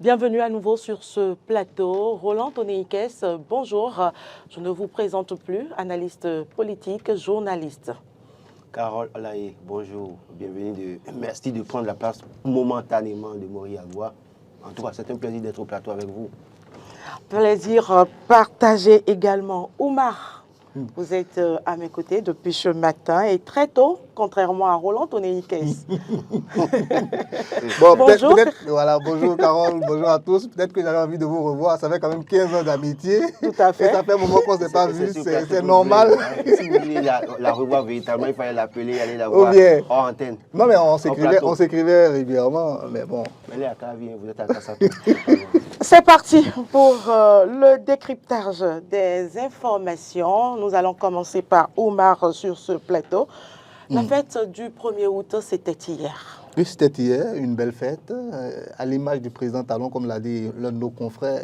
Bienvenue à nouveau sur ce plateau. Roland Toneikes, bonjour. Je ne vous présente plus, analyste politique, journaliste. Carole Alaye, bonjour, bienvenue. Merci de prendre la place momentanément de Moriagua. En tout cas, c'est un plaisir d'être au plateau avec vous. Plaisir partagé également. Oumar, vous êtes à mes côtés depuis ce matin et très tôt, contrairement à Roland Toneikes. Bon, bonjour. Voilà, bonjour Carole, bonjour à tous. Peut-être que j'avais envie de vous revoir. Ça fait quand même 15 ans d'amitié. Tout à fait. Et ça fait un moment qu'on ne s'est pas vu. C'est normal. Si vous voulez la revoir véritablement, il fallait l'appeler, aller la voir hors antenne. Non, mais on s'écrivait régulièrement. Mais bon. Mais là, vous êtes à Kassatou. C'est parti pour le décryptage des informations. Nous allons commencer par Oumar sur ce plateau. La fête du 1er août, c'était hier. Oui, c'était hier, une belle fête, à l'image du président Talon, comme l'a dit l'un de nos confrères.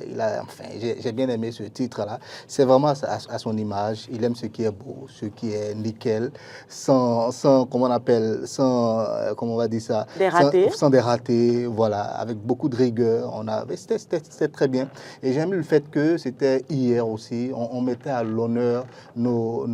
J'ai bien aimé ce titre-là. C'est vraiment à son image. Il aime ce qui est beau, ce qui est nickel, sans comment on appelle, comment on va dire ça, sans des ratés, voilà, avec beaucoup de rigueur. C'était très bien. Et j'aime le fait que c'était hier aussi. On mettait à l'honneur nos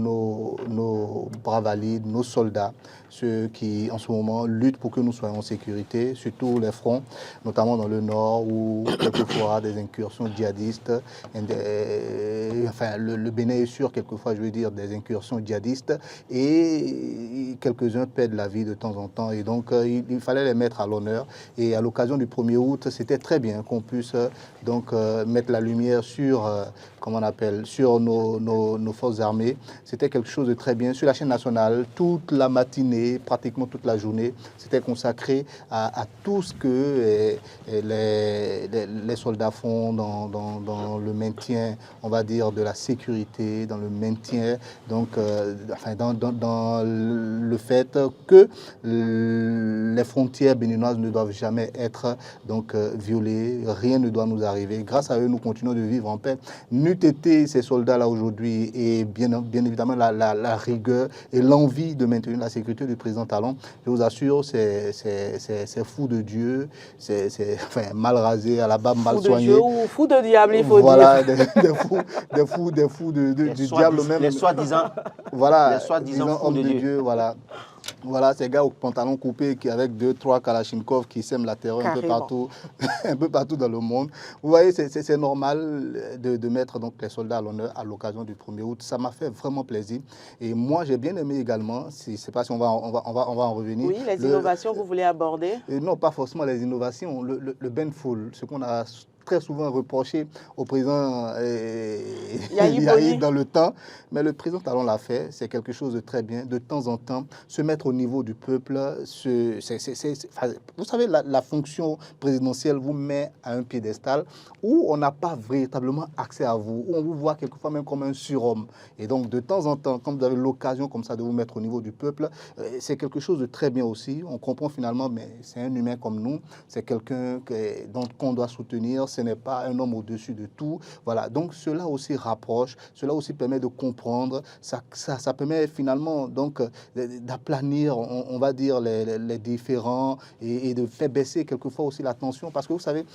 bravalides, nos soldats, ceux qui, en ce moment, luttent pour que nous soyons en sécurité, sur tous les fronts, notamment dans le nord, où quelquefois des incursions djihadistes, le Bénin est sûr, quelquefois, je veux dire, des incursions djihadistes, et quelques-uns perdent la vie de temps en temps, et donc il fallait les mettre à l'honneur. Et à l'occasion du 1er août, c'était très bien qu'on puisse donc mettre la lumière sur, comment on appelle, sur nos forces armées. C'était quelque chose de très bien. Sur la chaîne nationale, toute la matinée, pratiquement toute la journée, c'était consacré à tout ce que les soldats font dans le maintien, on va dire, de la sécurité, dans le maintien, donc, dans le fait que les frontières béninoises ne doivent jamais être donc violées, rien ne doit nous arriver. Grâce à eux, nous continuons de vivre en paix. N'eût été ces soldats-là aujourd'hui et bien évidemment la rigueur et l'envie de maintenir la sécurité du président Talon, je vous assure, c'est fou de Dieu, c'est mal rasé, à la barbe mal soigné. Fou de Dieu ou fou de diable, il faut dire. Voilà, des fous du diable même. Les soi-disant hommes de Dieu, voilà. Voilà, ces gars aux pantalons coupés avec 2-3 Kalachnikov qui sèment la terreur un peu partout dans le monde. Vous voyez, c'est normal de mettre donc les soldats à l'honneur à l'occasion du 1er août. Ça m'a fait vraiment plaisir. Et moi, j'ai bien aimé également, je ne sais pas si on va en revenir. Oui, les innovations que vous voulez aborder. Non, pas forcément les innovations. Le Benfoul, ce qu'on a très souvent reproché au président Yahi dans le temps, mais le président Talon l'a fait, c'est quelque chose de très bien, de temps en temps, se mettre au niveau du peuple, vous savez, la fonction présidentielle vous met à un piédestal où on n'a pas véritablement accès à vous, où on vous voit quelquefois même comme un surhomme, et donc de temps en temps, quand vous avez l'occasion comme ça de vous mettre au niveau du peuple, c'est quelque chose de très bien aussi, on comprend finalement, mais c'est un humain comme nous, c'est quelqu'un qu'on doit soutenir, ce n'est pas un homme au-dessus de tout. Voilà, donc cela aussi rapproche, cela aussi permet de comprendre, ça permet finalement donc d'aplanir, on va dire, les différends et de faire baisser quelquefois aussi la tension, parce que vous savez,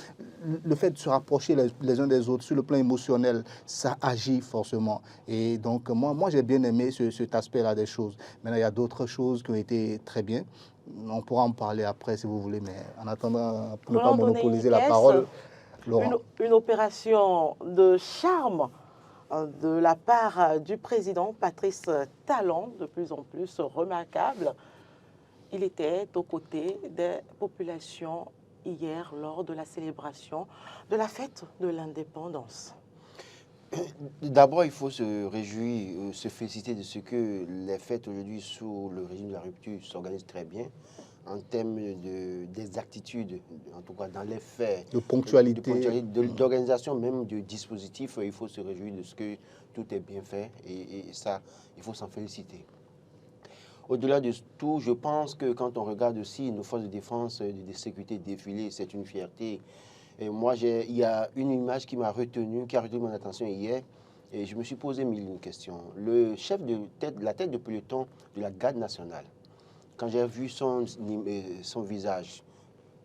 le fait de se rapprocher les uns des autres sur le plan émotionnel, ça agit forcément. Et donc moi j'ai bien aimé cet aspect-là des choses. Maintenant, il y a d'autres choses qui ont été très bien. On pourra en parler après si vous voulez, mais en attendant, pour ne pas monopoliser la parole, une opération de charme de la part du président Patrice Talon, de plus en plus remarquable. Il était aux côtés des populations hier lors de la célébration de la fête de l'indépendance. D'abord, il faut se réjouir, se féliciter de ce que les fêtes aujourd'hui sous le régime de la rupture s'organisent très bien en termes d'exactitude, en tout cas dans les faits, de ponctualité, d'organisation même du dispositif. Il faut se réjouir de ce que tout est bien fait et ça, il faut s'en féliciter. Au-delà de tout, je pense que quand on regarde aussi nos forces de défense et de sécurité défiler, c'est une fierté. Et moi, il y a une image qui a retenu mon attention hier, et je me suis posé mille questions. Le chef la tête de peloton de la garde nationale, quand j'ai vu son visage,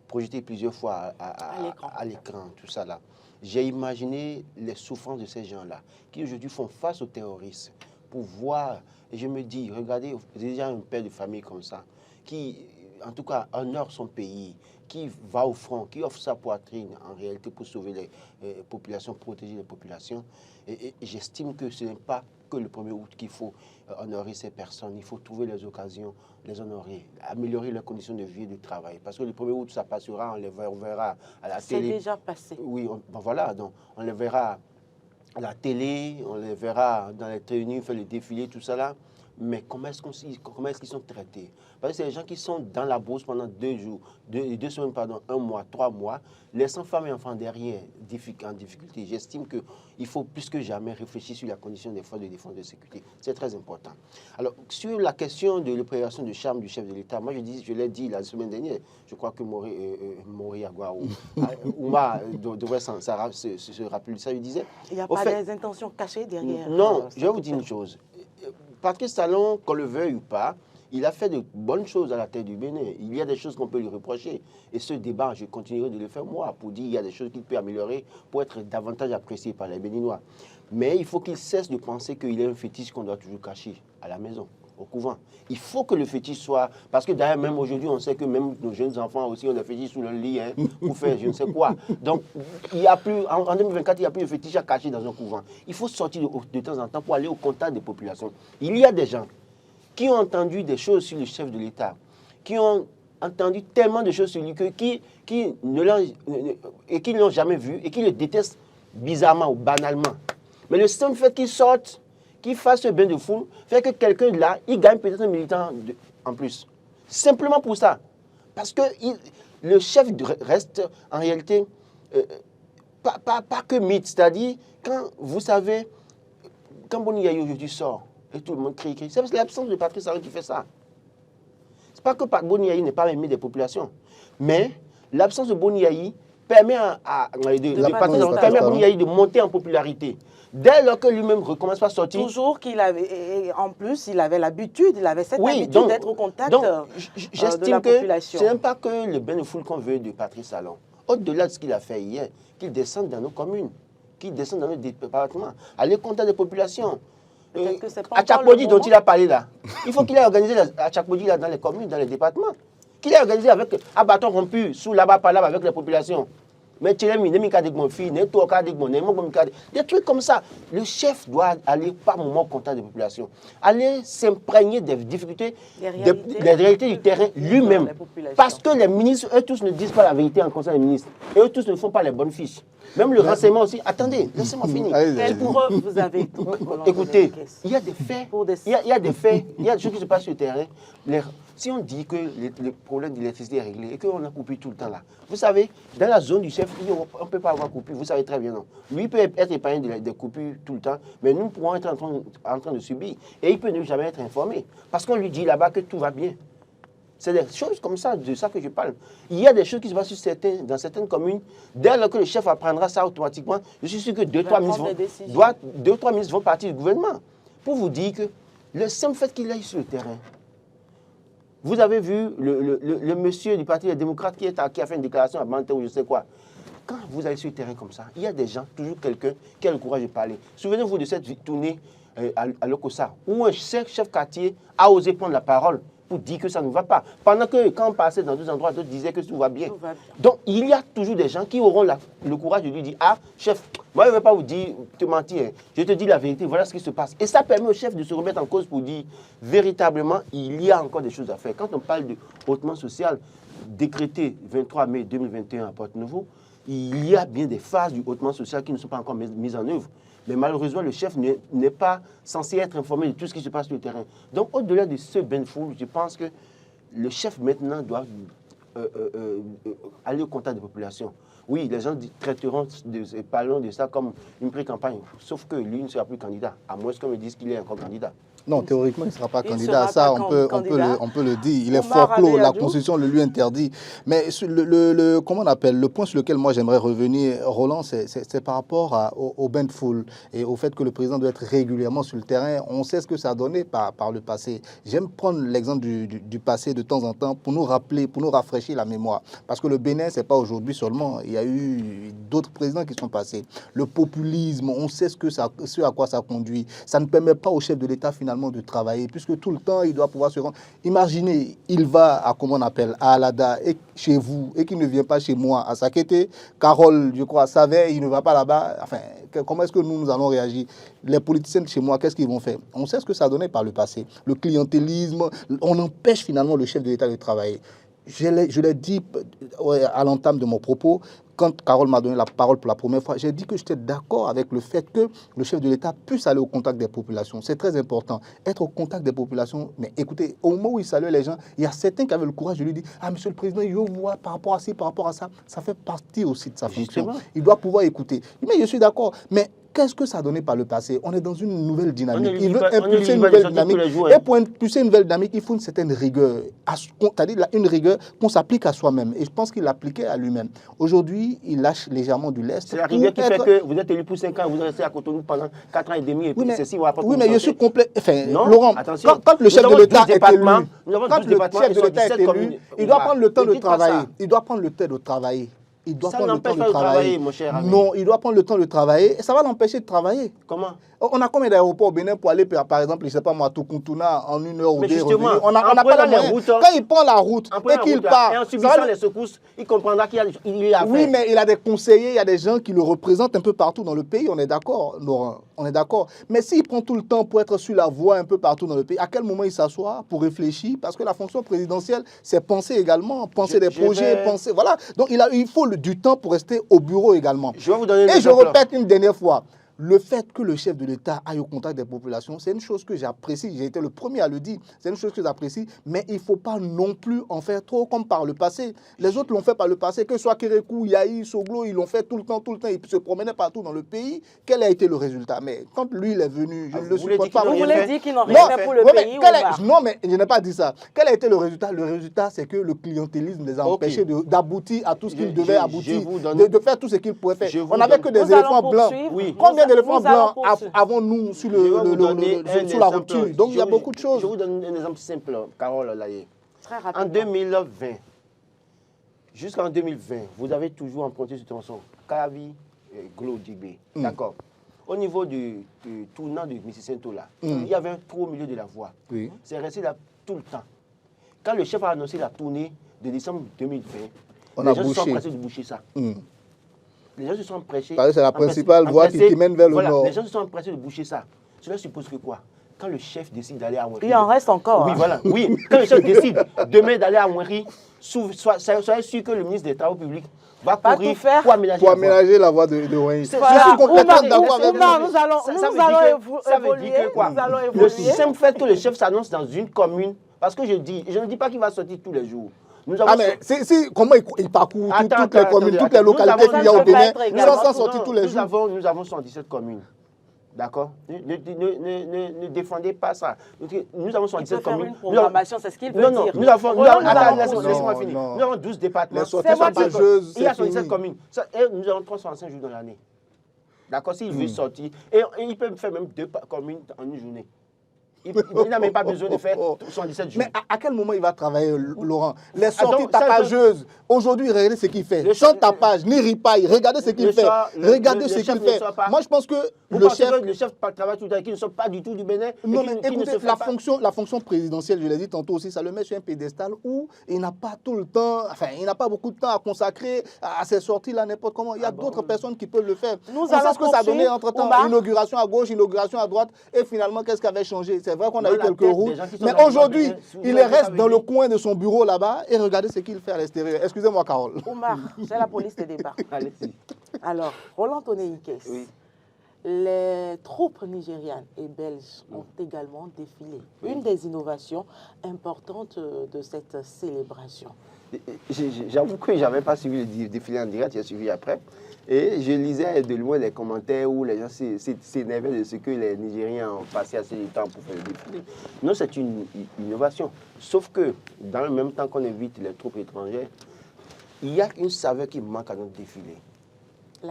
projeté plusieurs fois à l'écran, tout ça là. J'ai imaginé les souffrances de ces gens-là, qui aujourd'hui font face aux terroristes, pour voir, et je me dis, regardez, déjà un père de famille comme ça, qui, en tout cas, honore son pays, qui va au front, qui offre sa poitrine, en réalité, pour sauver les populations, protéger les populations. Et j'estime que ce n'est pas que le 1er août qu'il faut honorer ces personnes. Il faut trouver les occasions, les honorer, améliorer leurs conditions de vie et de travail. Parce que le 1er août, ça passera, on verra à la télé. C'est déjà passé. Oui, voilà, donc on les verra à la télé, on les verra dans les tenues, faire le défilé, tout ça là. Mais comment est-ce qu'ils sont traités? Parce que c'est des gens qui sont dans la bourse pendant 2 semaines, pardon, 1 mois, 3 mois, laissant femmes et enfants derrière en difficulté. J'estime qu'il faut plus que jamais réfléchir sur la condition des forces de défense et de sécurité. C'est très important. Alors, sur la question de l'opération de charme du chef de l'État, moi je l'ai dit la semaine dernière, je crois que Mori Agua ou Ouma devrait se rappeler de ça, il disait. Il n'y a pas des intentions cachées derrière. Non, je vais vous dire une chose. Patrice Talon, qu'on le veuille ou pas, il a fait de bonnes choses à la tête du Bénin. Il y a des choses qu'on peut lui reprocher. Et ce débat, je continuerai de le faire moi, pour dire qu'il y a des choses qu'il peut améliorer pour être davantage apprécié par les Béninois. Mais il faut qu'il cesse de penser qu'il est un fétiche qu'on doit toujours cacher à la maison, au couvent. Il faut que le fétiche soit... Parce que d'ailleurs, même aujourd'hui, on sait que même nos jeunes enfants aussi ont des fétiches sous le lit, hein, pour faire je ne sais quoi. Donc, il y a plus, en 2024, il n'y a plus de fétiche à cacher dans un couvent. Il faut sortir de temps en temps pour aller au contact des populations. Il y a des gens qui ont entendu des choses sur le chef de l'État, qui ont entendu tellement de choses sur lui, qui ne l'ont jamais vu et qui le détestent bizarrement ou banalement. Mais le simple fait qu'ils sortent, qu'ils fassent ce bain de foule, fait que quelqu'un là, il gagne peut-être un militant en plus. Simplement pour ça. Parce que le chef reste en réalité pas que mythe. C'est-à-dire, quand vous savez, quand Boni Yayi aujourd'hui sort, et tout le monde crie, c'est l'absence de Patrice Talon qui fait ça. C'est pas que Boni Yayi n'est pas aimé des populations, mais l'absence de Boni Yayi permet à Boni Yayi de monter en popularité. Dès lors que lui-même recommence à sortir. Toujours qu'il avait, en plus, il avait l'habitude, il avait cette habitude d'être au contact de la population. Ce n'est pas que le bain de foule qu'on veut de Patrice Talon. Au-delà de ce qu'il a fait hier, qu'il descende dans nos communes, qu'il descende dans nos départements, aller au contact des populations. À Tchakpodi dont il a parlé là, il faut qu'il ait organisé à Tchakpodi là dans les communes, dans les départements, qu'il ait organisé avec un bâton rompu, sous là-bas, par là, avec les populations. Mais des trucs comme ça. Le chef doit aller par moment au contact des populations, aller s'imprégner des difficultés, des réalités du terrain lui-même. Parce que les ministres, eux tous ne disent pas la vérité en conseil des ministres. Et eux tous ne font pas les bonnes fiches. Même le renseignement aussi. Attendez, laissez-moi finir. Quelle preuve vous avez? Écoutez, il y a des faits, il y a des faits, il y a des choses qui se passent sur le terrain. Si on dit que le problème d'électricité est réglé et qu'on a coupé tout le temps là, vous savez, dans la zone du chef, on ne peut pas avoir coupure, vous savez très bien, non. Lui peut être épargné des coupures tout le temps, mais nous pourrons être en train de subir. Et il peut ne jamais être informé, parce qu'on lui dit là-bas que tout va bien. C'est des choses comme ça, de ça que je parle. Il y a des choses qui se passent dans certaines communes. Dès lors que le chef apprendra ça automatiquement, je suis sûr que 2-3 ministres vont partir du gouvernement. Pour vous dire que le simple fait qu'il aille sur le terrain, vous avez vu le monsieur du Parti des démocrates qui a fait une déclaration à Banté ou je sais quoi. Quand vous allez sur le terrain comme ça, il y a des gens, toujours quelqu'un qui a le courage de parler. Souvenez-vous de cette tournée à Lokossa, où un chef quartier a osé prendre la parole pour dire que ça ne va pas. Pendant que quand on passait dans deux endroits, d'autres disaient que tout va bien. Donc, il y a toujours des gens qui auront le courage de lui dire « Ah, chef, moi, je ne vais pas vous dire, te mentir, je te dis la vérité, voilà ce qui se passe. » Et ça permet au chef de se remettre en cause pour dire « Véritablement, il y a encore des choses à faire. » Quand on parle de hautement social, décrété 23 mai 2021 à Porto-Novo, il y a bien des phases du hautement social qui ne sont pas encore mises en œuvre. Mais malheureusement, le chef n'est pas censé être informé de tout ce qui se passe sur le terrain. Donc, au-delà de ce bain de foule, je pense que le chef maintenant doit aller au contact des populations. Oui, les gens parleront de ça comme une pré-campagne, sauf que lui ne sera plus candidat, à moins qu'on me dise qu'il est encore candidat. Non, théoriquement, il ne sera pas Il candidat. sera Ça, pas on peut le dire. Il est Omar fort clos, la Adeyadou. Constitution le lui interdit. Mais comment on appelle, le point sur lequel moi j'aimerais revenir, Roland, c'est par rapport au bain de foule et au fait que le président doit être régulièrement sur le terrain. On sait ce que ça a donné par le passé. J'aime prendre l'exemple du passé de temps en temps pour nous rappeler, pour nous rafraîchir la mémoire. Parce que le Bénin, ce n'est pas aujourd'hui seulement. Il y a eu d'autres présidents qui sont passés. Le populisme, on sait ce à quoi ça conduit. Ça ne permet pas au chef de l'État finalement de travailler, puisque tout le temps, il doit pouvoir se rendre. Imaginez, il va à, comment on appelle, à Alada, et chez vous, et qu'il ne vient pas chez moi, à Sakété. Carole, je crois, savait, il ne va pas là-bas. Enfin, comment est-ce que nous allons réagir? Les politiciens de chez moi, qu'est-ce qu'ils vont faire? On sait ce que ça a donné par le passé. Le clientélisme, on empêche finalement le chef de l'État de travailler. Je l'ai dit à l'entame de mon propos, quand Carole m'a donné la parole pour la première fois, j'ai dit que j'étais d'accord avec le fait que le chef de l'État puisse aller au contact des populations. C'est très important, être au contact des populations. Mais écoutez, au moment où il saluait les gens, il y a certains qui avaient le courage de lui dire « Ah, monsieur le président, je vois par rapport à ci, par rapport à ça. » Ça fait partie aussi de sa fonction. Il doit pouvoir écouter. Mais je suis d'accord. Mais qu'est-ce que ça a donné par le passé? On est dans une nouvelle dynamique. Il veut impulser une nouvelle dynamique. Et pour impulser une nouvelle dynamique, il faut une certaine rigueur. C'est-à-dire une rigueur qu'on s'applique à soi-même. Et je pense qu'il l'appliquait à lui-même. Aujourd'hui, il lâche légèrement du lest. C'est la rigueur qui fait que vous êtes élu pour 5 ans, vous restez à Cotonou pendant 4 ans et demi. Et puis ceci, oui, mais je suis complet. Enfin, non, Laurent, quand le chef de l'État est élu, il doit prendre le temps de travailler. Il doit prendre le temps de travailler. Il doit prendre le temps de travailler, mon cher ami. Non, il doit prendre le temps de travailler et ça va l'empêcher de travailler. Comment? On a combien d'aéroports au Bénin pour aller, par exemple, je ne sais pas moi, Tukuntuna en 1 heure ou 2 revenir? On n'a pas les routes. Quand il prend la route et qu'il part, et en subissant les secousses, il comprendra qu'il y a. Oui, mais il a des conseillers, il y a des gens qui le représentent un peu partout dans le pays, on est d'accord, Laurent, on est d'accord. Mais s'il prend tout le temps pour être sur la voie un peu partout dans le pays, à quel moment il s'assoit pour réfléchir? Parce que la fonction présidentielle, c'est penser également, penser des projets, penser, voilà. Donc il faut du temps pour rester au bureau également. Je vais vous donner et je répète une dernière fois, le fait que le chef de l'État aille au contact des populations, c'est une chose que j'apprécie. J'ai été le premier à le dire. C'est une chose que j'apprécie, mais il ne faut pas non plus en faire trop comme par le passé. Les autres l'ont fait par le passé, que ce soit Kérékou, Yahi, Soglo, ils l'ont fait tout le temps. Ils se promenaient partout dans le pays. Quel a été le résultat? Mais quand lui, il est venu, je ne le supporte pas. Vous voulez dire qu'ils n'ont rien fait pour le pays Non, mais je n'ai pas dit ça. Quel a été le résultat? Le résultat, c'est que le clientélisme les a empêchés d'aboutir à tout ce qu'ils devaient aboutir, de faire tout ce qu'ils pouvaient faire. On n'avait que des éléphants blancs. Combien d'éléphants blancs avons-nous sur la rupture? Donc il y a beaucoup de choses. Je vous donne un exemple simple, Carole Laye. Très rapidement. En 2020, jusqu'en 2020, vous avez toujours emprunté cette tronçon. Kavi, Glo, Dibé. D'accord. Au niveau du tournant de Mississento, là, il y avait un trou au milieu de la voie. Oui. C'est resté là tout le temps. Quand le chef a annoncé la tournée de décembre 2020, les gens se sont pressés de boucher ça. Les gens se sont empressés. C'est la principale voie qui mène vers le nord. Les gens se sont empressés de boucher ça. Cela suppose que quoi? Quand le chef décide d'aller à Ouenri... Il en reste encore. Oui, voilà. Oui, quand le chef décide demain d'aller à Ouenri, soyez sûr que le ministre des Travaux publics va courir pour aménager la voie de Ouenri. Je suis complètement d'accord avec vous. Nous allons évoluer. Le simple fait que le chef s'annonce dans une commune, parce que je ne dis pas qu'il va sortir tous les jours. Mais comment il parcourt toutes les communes, toutes les localités qu'il y a au Bénin, sans sortir tous les jours? Nous avons 117 communes. D'accord? Ne défendez pas ça. Nous avons 117 communes. Une programmation, c'est ce qu'il veut dire. Non, nous avons... Laissez-moi finir. Nous avons 12 départements. Il y a 117 communes. Et nous avons 365 jours dans l'année. D'accord? S'il veut sortir, et il peut faire même 2 communes en une journée. Il n'a même pas besoin de faire 77 jours. Mais à quel moment il va travailler, Laurent? Les sorties tapageuses. Aujourd'hui, regardez ce qu'il fait. Sans tapage, ni ripaille. Regardez ce qu'il fait. Regardez ce qu'il fait. Moi, je pense que le chef travaille tout le temps, qui ne sort pas du tout du Bénin. Non, mais écoutez, la fonction présidentielle, je l'ai dit tantôt aussi, ça le met sur un pédestal où il n'a pas tout le temps, enfin, il n'a pas beaucoup de temps à consacrer à ses sorties là, n'importe comment. Il y a d'autres personnes qui peuvent le faire. On sait ce que ça a donné entre-temps. Inauguration à gauche, inauguration à droite. Et finalement, qu'est-ce qui avait changé? C'est vrai qu'on a eu quelques routes, mais aujourd'hui, il reste dans le coin de son bureau là-bas et regardez ce qu'il fait à l'extérieur. Excusez-moi, Carole. Omar, c'est la police des départs. Alors, Roland Tonéikes, oui. Les troupes nigérianes et belges ont également défilé. Une des innovations importantes de cette célébration. J'avoue que je n'avais pas suivi le défilé en direct, j'ai suivi après. Et je lisais de loin les commentaires où les gens s'énervaient de ce que les Nigériens ont passé assez de temps pour faire le défilé. Non, c'est une innovation. Sauf que, dans le même temps qu'on évite les troupes étrangères, il y a une saveur qui manque à notre défilé.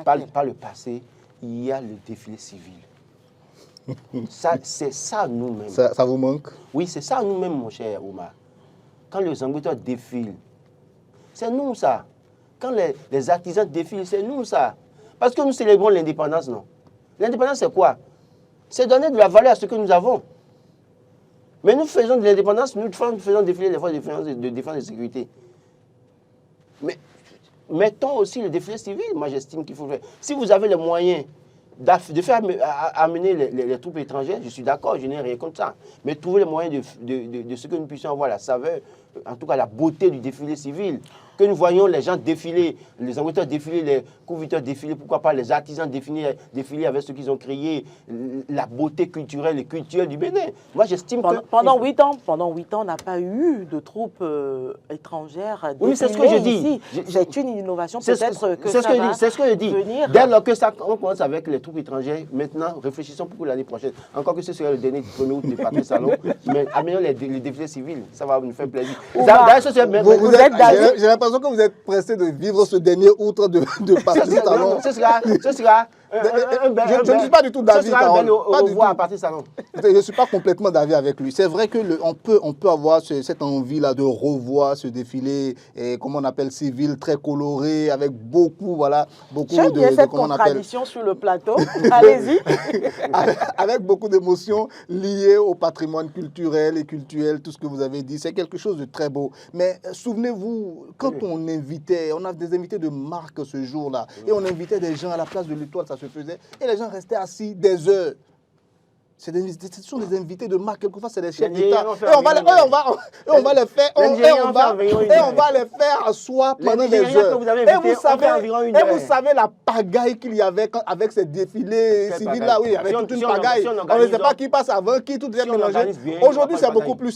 Par le passé, il y a le défilé civil. C'est ça nous-mêmes. Ça vous manque? Oui, c'est ça nous-mêmes, mon cher Omar. Quand les Zamboutois défilent, c'est nous ça. Quand les artisans défilent, c'est nous ça. Parce que nous célébrons l'indépendance, non? L'indépendance, c'est quoi? C'est donner de la valeur à ce que nous avons. Mais nous faisons de l'indépendance, nous faisons défiler les forces de défense et de sécurité. Mais mettons aussi le défilé civil, moi j'estime qu'il faut faire. Si vous avez les moyens de faire amener les troupes étrangères, je suis d'accord, je n'ai rien contre ça. Mais trouver les moyens de ce que nous puissions avoir la saveur, en tout cas la beauté du défilé civil. Que nous voyons les gens défiler, les envoyeurs défiler, les conducteurs défiler, pourquoi pas les artisans défiler avec ce qu'ils ont créé, la beauté culturelle et culturelle du Bénin. Moi, j'estime que... Pendant 8 ans, on n'a pas eu de troupes étrangères défilées. Oui, c'est ce que je dis. C'est une innovation, peut-être que c'est ça va C'est ce que je dis. venir. Dès lors que on commence avec les troupes étrangères, maintenant, réfléchissons pour l'année prochaine. Encore que ce serait le dernier 1er août de Patrice Talon, mais amenons les défilés civils, ça va nous faire plaisir. J'ai l'impression que vous êtes pressé de vivre ce dernier outre de Patrice Talon. Ce sera je ne suis pas du tout d'avis. Je ne suis pas complètement d'avis avec lui. C'est vrai qu'on peut avoir cette envie-là de revoir ce défilé, comment on appelle, civil, très coloré, avec beaucoup J'aime bien cette contradiction sur le plateau. Allez-y. avec beaucoup d'émotions liées au patrimoine culturel et cultuel, tout ce que vous avez dit. C'est quelque chose de très beau. Mais souvenez-vous, quand on a des invités de marque ce jour-là, et on invitait des gens à la place de l'Étoile, ça se faisait, et les gens restaient assis des heures. Ce sont des invités de marque, quelquefois c'est des chefs d'État. Et on va les faire asseoir pendant des heures. Et vous savez la pagaille qu'il y avait avec ces défilés civils-là, oui, avec toute une pagaille. On ne sait pas qui passe avant, qui tout est mélangé. Aujourd'hui, c'est beaucoup plus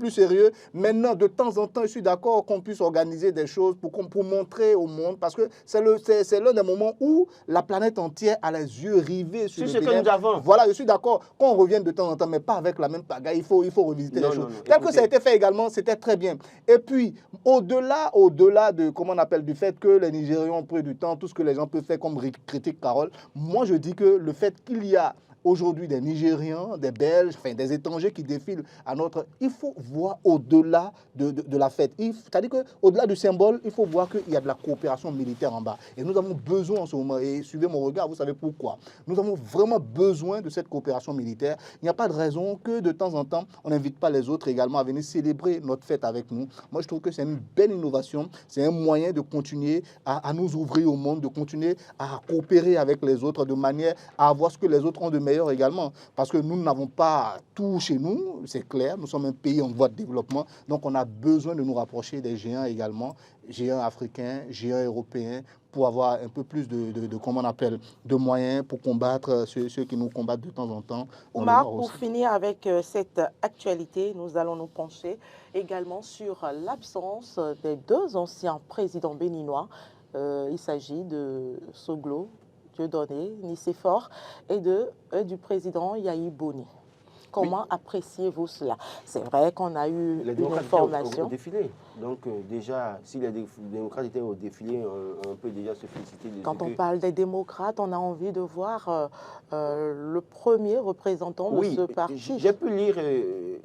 sérieux. Maintenant, de temps en temps, je suis d'accord qu'on puisse organiser des choses pour montrer au monde, parce que c'est l'un des moments où la planète entière a les yeux rivés sur ce que nous avons. Voilà, je suis d'accord qu'on revienne de temps en temps, mais pas avec la même pagaille. Il faut revisiter les choses. Tel que ça a été fait également, c'était très bien. Et puis, au-delà de, comment on appelle, du fait que les Nigérians ont pris du temps, tout ce que les gens peuvent faire comme critique, Carole, moi je dis que le fait qu'il y a aujourd'hui des Nigériens, des Belges, enfin des étrangers qui défilent à il faut voir au-delà de la fête. C'est-à-dire qu'au-delà du symbole, il faut voir qu'il y a de la coopération militaire en bas. Et nous avons besoin en ce moment, et suivez mon regard, vous savez pourquoi. Nous avons vraiment besoin de cette coopération militaire. Il n'y a pas de raison que de temps en temps, on n'invite pas les autres également à venir célébrer notre fête avec nous. Moi, je trouve que c'est une belle innovation. C'est un moyen de continuer à nous ouvrir au monde, de continuer à coopérer avec les autres de manière à avoir ce que les autres ont de meilleur également, parce que nous n'avons pas tout chez nous, c'est clair, nous sommes un pays en voie de développement, donc on a besoin de nous rapprocher des géants également, géants africains, géants européens, pour avoir un peu plus comment on appelle, de moyens pour combattre ceux qui nous combattent de temps en temps. Omar, pour finir avec cette actualité, nous allons nous pencher également sur l'absence des 2 anciens présidents béninois. Il s'agit de Soglo Dieudonné, Nicéphore, et du président Yahi Boni. Comment appréciez-vous cela? C'est vrai qu'on a eu une information. Au défilé. Donc déjà, si les démocrates étaient au défilé, on peut déjà se féliciter. Quand on parle des démocrates, on a envie de voir le premier représentant de ce parti. J'ai pu lire,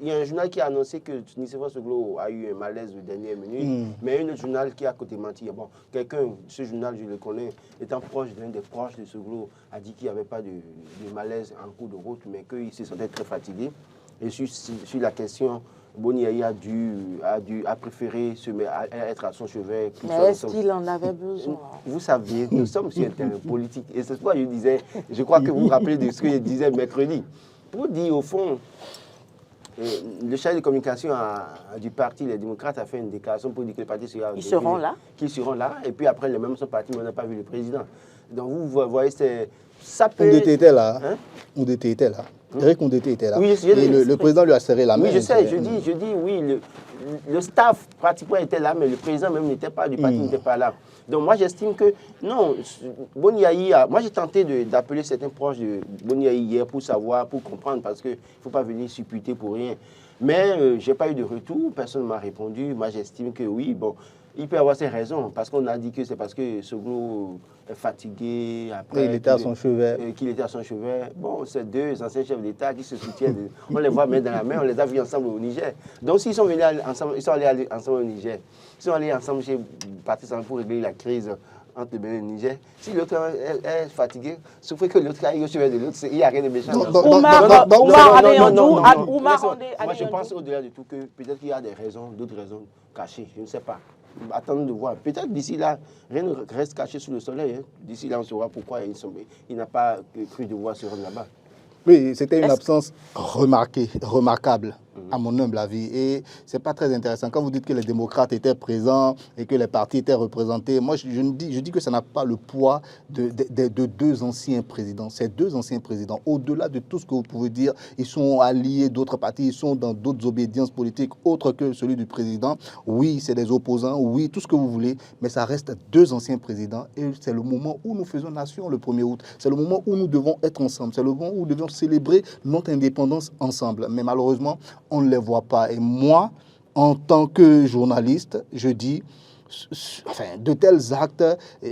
il y a un journal qui a annoncé que Nicéphore Soglo a eu un malaise de dernière minute, mais un autre journal qui a côté menti. Bon, ce journal, je le connais, étant proche d'un des proches de Soglo, a dit qu'il n'y avait pas de malaise en cours de route, mais qu'il se sentait très fatigué. Et sur la question, Boni Yahi a préféré être à son chevet. Mais est-ce qu'il en avait besoin? Vous saviez, nous sommes sur un terrain politique. Et c'est pourquoi je disais, je crois que vous vous rappelez de ce que je disais mercredi. Pour dire, au fond, le chargé de communication du parti, les démocrates, a fait une déclaration pour dire que le parti sera... Ils seront là. Qu'ils seront là. Et puis après, les mêmes sont partis, mais on n'a pas vu le président. Donc vous voyez, ça peut... Oudété était là. Oudété était là. Eric Ondete était là. Oui, et le président lui a serré la main. Oui, je sais, je dis oui, le staff pratiquement était là, mais le président même n'était pas, du parti n'était pas là. Donc moi j'estime que, non, Boni Yayi, moi j'ai tenté d'appeler certains proches de Boni Yayi hier pour savoir, pour comprendre, parce qu'il ne faut pas venir supputer pour rien. Mais je n'ai pas eu de retour, personne ne m'a répondu. Moi j'estime que oui, bon, il peut avoir ses raisons, parce qu'on a dit que c'est parce que Soglo est fatigué, après il était à son chevet. Qu'il était à son chevet. Bon, c'est deux anciens chefs d'État qui se soutiennent. On les voit main dans la main, on les a vus ensemble au Niger. Donc s'ils sont venus ensemble, ils sont allés ensemble au Niger. Ils sont allés ensemble chez Patrice Talon pour régler la crise entre le Bénin et le Niger. Si l'autre est fatigué, sauf que l'autre aille au chevet de l'autre, il n'y a rien de méchant. Moi je pense au-delà de tout que peut-être qu'il y a des raisons, d'autres raisons cachées, je ne sais pas. Attendons de voir. Peut-être d'ici là, rien ne reste caché sous le soleil. Hein. D'ici là, on saura pourquoi il n'a pas cru devoir se rendre là-bas. Oui, c'était une absence remarquable, à mon humble avis. Et ce n'est pas très intéressant. Quand vous dites que les démocrates étaient présents et que les partis étaient représentés, moi, je dis que ça n'a pas le poids de deux anciens présidents. Ces deux anciens présidents, au-delà de tout ce que vous pouvez dire, ils sont alliés d'autres partis, ils sont dans d'autres obédiences politiques autres que celui du président. Oui, c'est des opposants, oui, tout ce que vous voulez, mais ça reste deux anciens présidents. Et c'est le moment où nous faisons nation le 1er août. C'est le moment où nous devons être ensemble. C'est le moment où nous devons célébrer notre indépendance ensemble. Mais malheureusement, on ne les voit pas. Et moi, en tant que journaliste, je dis, de tels actes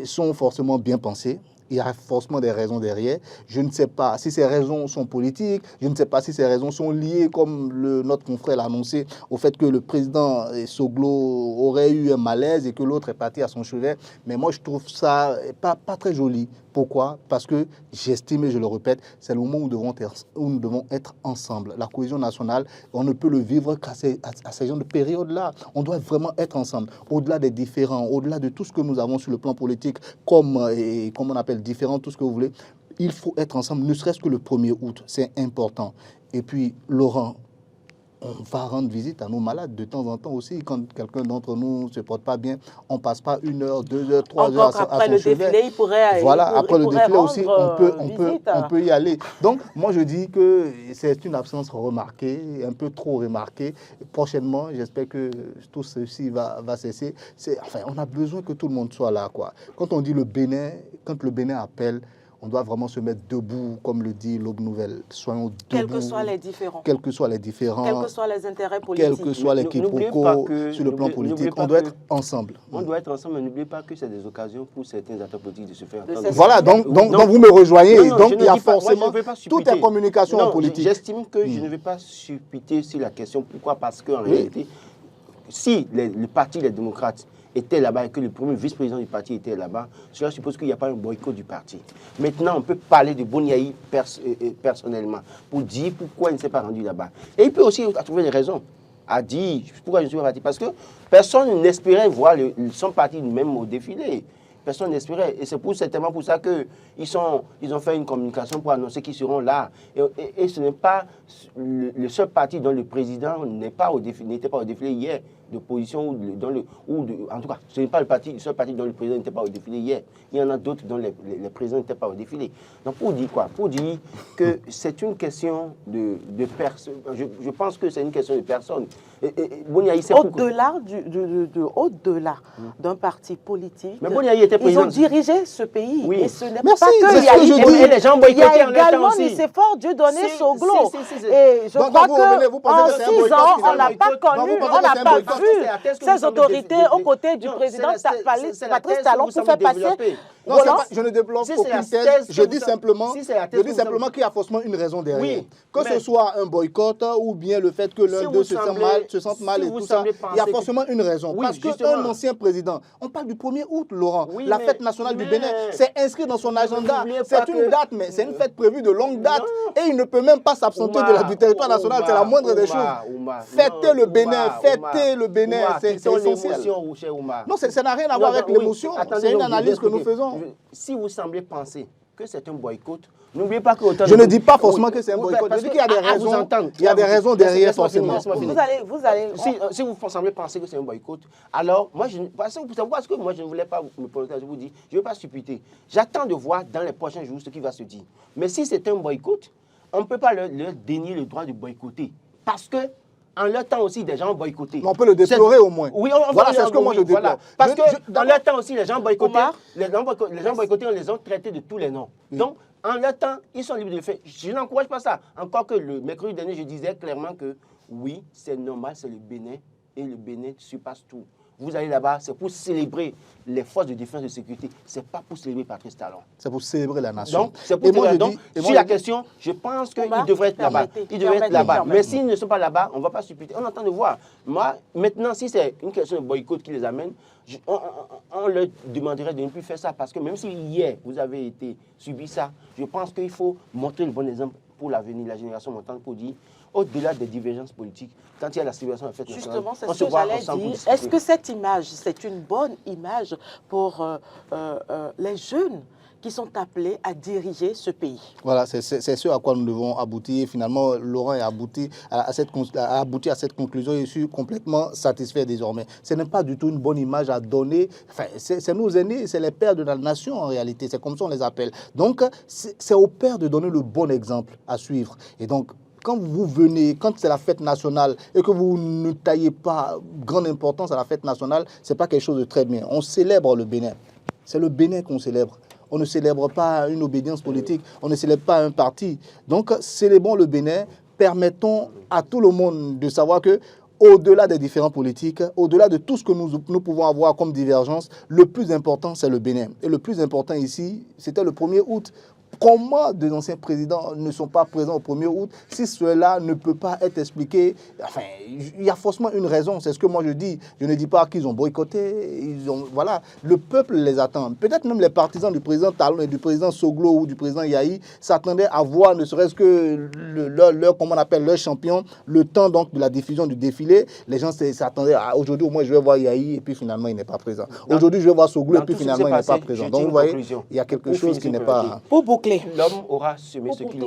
sont forcément bien pensés. Il y a forcément des raisons derrière. Je ne sais pas si ces raisons sont politiques, je ne sais pas si ces raisons sont liées, comme notre confrère l'a annoncé, au fait que le président Soglo aurait eu un malaise et que l'autre est parti à son chevet. Mais moi, je trouve ça pas très joli. Pourquoi? Parce que j'estime, et je le répète, c'est le moment où nous devons être ensemble. La cohésion nationale, on ne peut le vivre qu'à ces genres de périodes-là. On doit vraiment être ensemble, au-delà des différends, au-delà de tout ce que nous avons sur le plan politique, comme on appelle différents, tout ce que vous voulez. Il faut être ensemble, ne serait-ce que le 1er août. C'est important. Et puis, Laurent, on va rendre visite à nos malades de temps en temps aussi. Quand quelqu'un d'entre nous ne se porte pas bien, on ne passe pas 1 heure, 2 heures, 3 heures à son chevet. Défilé, il pourrait, après le défilé aussi, on peut y aller. Donc, moi, je dis que c'est une absence remarquée, un peu trop remarquée. Prochainement, j'espère que tout ceci va cesser. On a besoin que tout le monde soit là, quoi. Quand on dit le Bénin, quand le Bénin appelle, on doit vraiment se mettre debout, comme le dit l'Aube Nouvelle. Soyons debout. Quels que soient les différents. Quels que soient les différents. Quels que soient les intérêts politiques. Quels que soient les quiproquos sur le plan politique. On doit être ensemble. On doit être ensemble, mais n'oubliez pas que c'est des occasions pour certains acteurs politiques de se faire entendre. Voilà, donc vous me rejoignez. Donc il y a forcément toute la communication en politique. J'estime que je ne vais pas suppiter sur la question. Pourquoi? Parce qu'en réalité, si le parti, les démocrates, était là-bas et que le premier vice-président du parti était là-bas, cela suppose qu'il n'y a pas un boycott du parti. Maintenant, on peut parler de Boni Yayi personnellement pour dire pourquoi il ne s'est pas rendu là-bas. Et il peut aussi trouver des raisons à dire pourquoi je ne suis pas parti. Parce que personne n'espérait voir son parti même au défilé. Personne n'espérait. Et c'est certainement pour ça qu'ils ont fait une communication pour annoncer qu'ils seront là. Et ce n'est pas le seul parti dont le président n'était pas au défilé hier d'opposition en tout cas, ce n'est pas le seul parti dont le président n'était pas au défilé hier. Il y en a d'autres dont les présidents n'étaient pas au défilé. Donc pour dire quoi? Pour dire que c'est une question de personne. Je pense que c'est une question de personne. Au-delà d'un parti politique, mais Boni Yayi était président. Ils ont dirigé ce pays. Oui. Et ce n'est pas que les gens boycottaient. Il y a également Nicéphore Dieudonné Soglo. Et je crois qu'en 6 ans, on n'a pas connu, on n'a pas vu ces autorités aux côtés du président Patrice Talon pour faire passer. Non, je ne développe aucune thèse. Je dis simplement qu'il y a forcément une raison derrière. Que ce soit un boycott ou bien le fait que l'un d'eux se sente mal et tout ça, il y a forcément une raison. Parce qu'un ancien président, on parle du 1er août, Laurent, la fête nationale du Bénin, c'est inscrit dans son agenda. C'est une date, mais c'est une fête prévue de longue date et il ne peut même pas s'absenter du territoire national. C'est la moindre des choses. Fêter le Bénin, c'est essentiel. Non, ça n'a rien à voir avec l'émotion. C'est une analyse que nous faisons. Si vous semblez penser que c'est un boycott, n'oubliez pas que... Je ne dis pas forcément que c'est un boycott. Je dis qu'il y a des raisons. Il y a des raisons derrière forcément. Vous allez... Si vous semblez penser que c'est un boycott, alors, parce que moi je ne voulais pas me prononcer, je vous dis, je ne veux pas supputer. J'attends de voir dans les prochains jours ce qui va se dire. Mais si c'est un boycott, on ne peut pas leur dénier le droit de boycotter. Parce que, en leur temps aussi, des gens ont boycotté. Mais on peut le déplorer au moins. Oui, voilà, c'est ce que moi je déplore. Voilà. Parce que dans leur temps aussi, les gens boycottaient, on les a traités de tous les noms. Oui. Donc, en leur temps, ils sont libres de le faire. Je n'encourage pas ça. Encore que le mercredi dernier, je disais clairement que oui, c'est normal, c'est le Bénin, et le Bénin surpasse tout. Vous allez là-bas, c'est pour célébrer les forces de défense et de sécurité. Ce n'est pas pour célébrer Patrice Talon. C'est pour célébrer la nation. Donc, c'est pour célébrer. Donc, sur la question, je pense qu'ils devraient être là-bas. Ils devraient être là-bas. Mais s'ils ne sont pas là-bas, on ne va pas supputer. On entend de voir. Moi, maintenant, si c'est une question de boycott qui les amène, on leur demanderait de ne plus faire ça. Parce que même si hier, vous avez subi ça, je pense qu'il faut montrer le bon exemple pour l'avenir, la génération montante, pour dire, au-delà des divergences politiques, quand il y a la célébration de la fête nationale, justement, c'est ce que j'allais dire. Est-ce que cette image, c'est une bonne image pour les jeunes qui sont appelés à diriger ce pays? Voilà, c'est ce à quoi nous devons aboutir. Finalement, Laurent a abouti à cette conclusion et je suis complètement satisfait désormais. Ce n'est pas du tout une bonne image à donner. Enfin, c'est nos aînés, c'est les pères de la nation en réalité. C'est comme ça on les appelle. Donc, c'est aux pères de donner le bon exemple à suivre. Et donc, quand vous venez, quand c'est la fête nationale et que vous ne taillez pas grande importance à la fête nationale, ce n'est pas quelque chose de très bien. On célèbre le Bénin. C'est le Bénin qu'on célèbre. On ne célèbre pas une obédience politique, on ne célèbre pas un parti. Donc, célébrons le Bénin, permettons à tout le monde de savoir que, au-delà des différents politiques, au-delà de tout ce que nous pouvons avoir comme divergence, le plus important, c'est le Bénin. Et le plus important ici, c'était le 1er août. Comment des anciens présidents ne sont pas présents au 1er août si cela ne peut pas être expliqué? Enfin, il y a forcément une raison, c'est ce que moi je dis. Je ne dis pas qu'ils ont boycotté, voilà, le peuple les attend. Peut-être même les partisans du président Talon et du président Soglo ou du président Yahi s'attendaient à voir ne serait-ce que comment on appelle, leur champion, le temps donc de la diffusion du défilé. Les gens s'attendaient à aujourd'hui au moins je vais voir Yahi et puis finalement il n'est pas présent. Aujourd'hui je vais voir Soglo et puis finalement il n'est pas présent. Donc vous voyez, il y a quelque chose qui n'est pas... Pour boucler. L'homme aura semé ce qu'il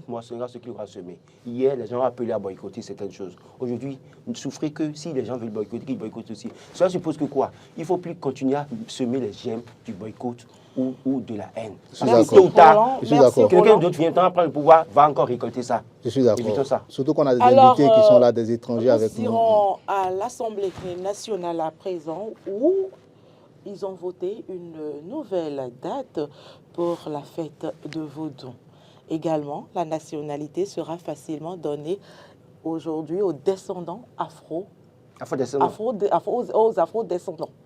moissonnera ce qu'il aura semé. Hier, les gens ont appelé à boycotter certaines choses. Aujourd'hui, ne souffrez que si les gens veulent boycotter, qu'ils boycottent aussi. Cela suppose que quoi? Il ne faut plus continuer à semer les gemmes du boycott ou de la haine. Tôt ou tard, quelqu'un d'autre vient prendre le pouvoir, va encore récolter ça. Je suis d'accord. Surtout qu'on a des invités qui sont là, des étrangers avec nous. Nous irons à l'Assemblée nationale à présent où ils ont voté une nouvelle date pour la fête de Vodou. Également, la nationalité sera facilement donnée aujourd'hui aux descendants aux afro-descendants.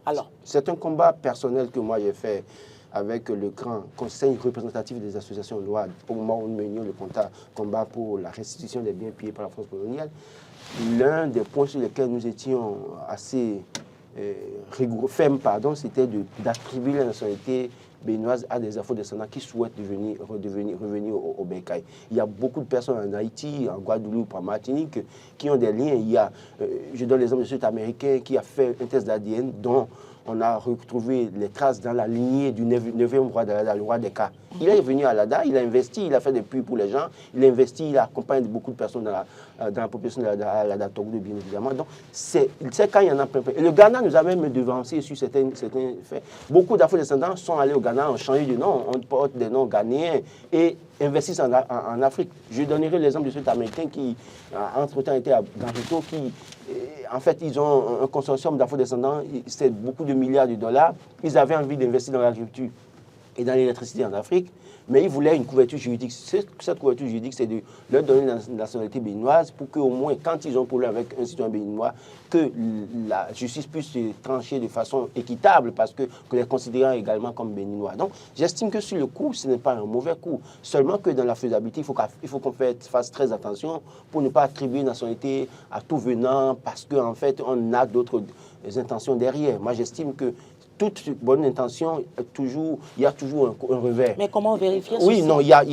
Alors, c'est un combat personnel que moi j'ai fait avec le grand conseil représentatif des associations de loi au moment où nous menions le combat pour la restitution des biens pillés par la France coloniale. L'un des points sur lesquels nous étions assez rigoureux, ferme, c'était d'attribuer la nationalité béninoise à des afro-descendants qui souhaitent revenir au Bécaye. Il y a beaucoup de personnes en Haïti, en Guadeloupe, en Martinique, qui ont des liens. Il y a, je donne l'exemple de cet Américain qui a fait un test d'ADN dont on a retrouvé les traces dans la lignée du 9e roi d'Alada, le roi des Cas. Il est venu à Alada, il a investi, il a fait des puits pour les gens, il a investi, il accompagne beaucoup de personnes dans la population d'Alada, Togo, bien évidemment. Donc, c'est quand il y en a plein. Et le Ghana nous a même devancé sur certains faits. Beaucoup d'afro-descendants sont allés au Ghana, ont changé de nom, on porte des noms ghanéens et investissent en Afrique. Je donnerai l'exemple de cet Américain qui, entre-temps, était à Garito, qui, en fait, ils ont un consortium d'afro-descendants, c'est beaucoup de milliards de dollars. Ils avaient envie d'investir dans l'agriculture et dans l'électricité en Afrique, mais ils voulaient une couverture juridique. Cette couverture juridique, c'est de leur donner la nationalité béninoise pour qu'au moins, quand ils ont problème avec un citoyen béninois, que la justice puisse se trancher de façon équitable parce que les considérant également comme béninois. Donc, j'estime que sur le coup, ce n'est pas un mauvais coup. Seulement que dans la faisabilité, il faut qu'on fasse très attention pour ne pas attribuer une nationalité à tout venant parce qu'en fait, on a d'autres intentions derrière. Moi, j'estime que toute bonne intention, il y a toujours un revers. Mais comment vérifier ceci? Oui, non, il y a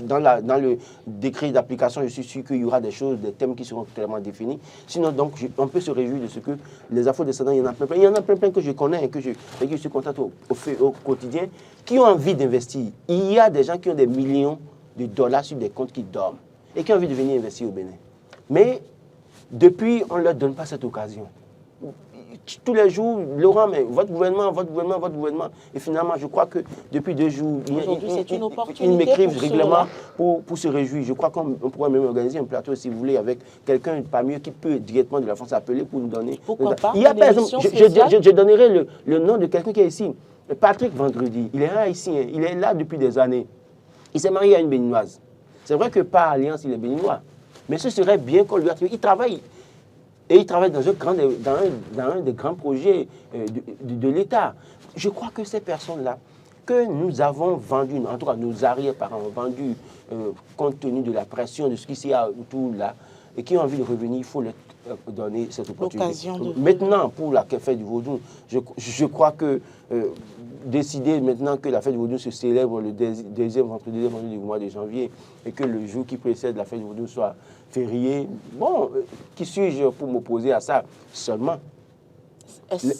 dans le décret d'application, je suis sûr qu'il y aura des choses, des thèmes qui seront clairement définis. Sinon, donc, on peut se réjouir de ce que les afro-descendants, il y en a plein. Il y en a plein que je connais et que je suis contact au quotidien, qui ont envie d'investir. Il y a des gens qui ont des millions de dollars sur des comptes qui dorment et qui ont envie de venir investir au Bénin. Mais depuis, on ne leur donne pas cette occasion. tous les jours, Laurent, mais votre gouvernement. Et finalement, je crois que depuis 2 jours, ils m'écrivent régulièrement pour se réjouir. Je crois qu'on pourrait même organiser un plateau, si vous voulez, avec quelqu'un parmi eux qui peut directement de la France appeler pour nous donner. Pourquoi pas? Il y a, par exemple, je donnerai le nom de quelqu'un qui est ici. Patrick Vendredi, il est haïtien, il est là depuis des années. Il s'est marié à une béninoise. C'est vrai que par alliance, il est béninois. Mais ce serait bien qu'on lui attribue. Il travaille. Et il travaille dans un des grands projets de l'État. Je crois que ces personnes-là, que nous avons vendues, en tout cas nos arrière-parents ont vendu, compte tenu de la pression de ce qui s'y a autour là, et qui ont envie de revenir, il faut leur donner cette opportunité. Maintenant, pour la fête du Vaudou, je crois que décider maintenant que la fête du Vaudou se célèbre le deuxième vendredi du mois de janvier et que le jour qui précède la fête du Vaudou soit férié, bon, qui suis-je pour m'opposer à ça? Seulement,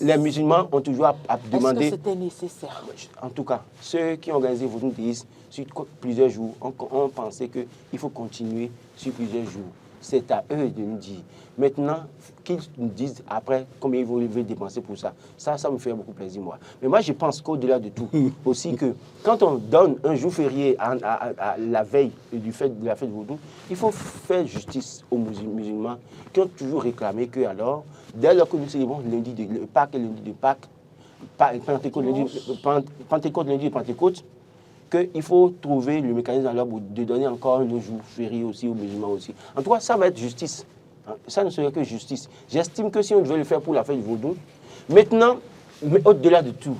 les musulmans ont toujours à demander... Est-ce que c'était nécessaire? En tout cas, ceux qui ont organisé Vaudou disent sur plusieurs jours, on pensait qu'il faut continuer sur plusieurs jours. C'est à eux de nous dire. Maintenant, qu'ils nous disent après combien ils vont dépenser pour ça. Ça me fait beaucoup plaisir, moi. Mais moi, je pense qu'au-delà de tout, aussi que quand on donne un jour férié à la veille de la fête de Vaudou, il faut faire justice aux musulmans qui ont toujours réclamé que, alors, dès lors que nous célébrons lundi de Pâques et lundi de Pâques, Pentecôte lundi de Pentecôte, qu'il faut trouver le mécanisme de donner encore un jour férié aussi aux musulmans aussi. En tout cas, ça va être justice. Ça ne serait que justice. J'estime que si on devait le faire pour la fête du Vaudou, maintenant, mais au-delà de tout,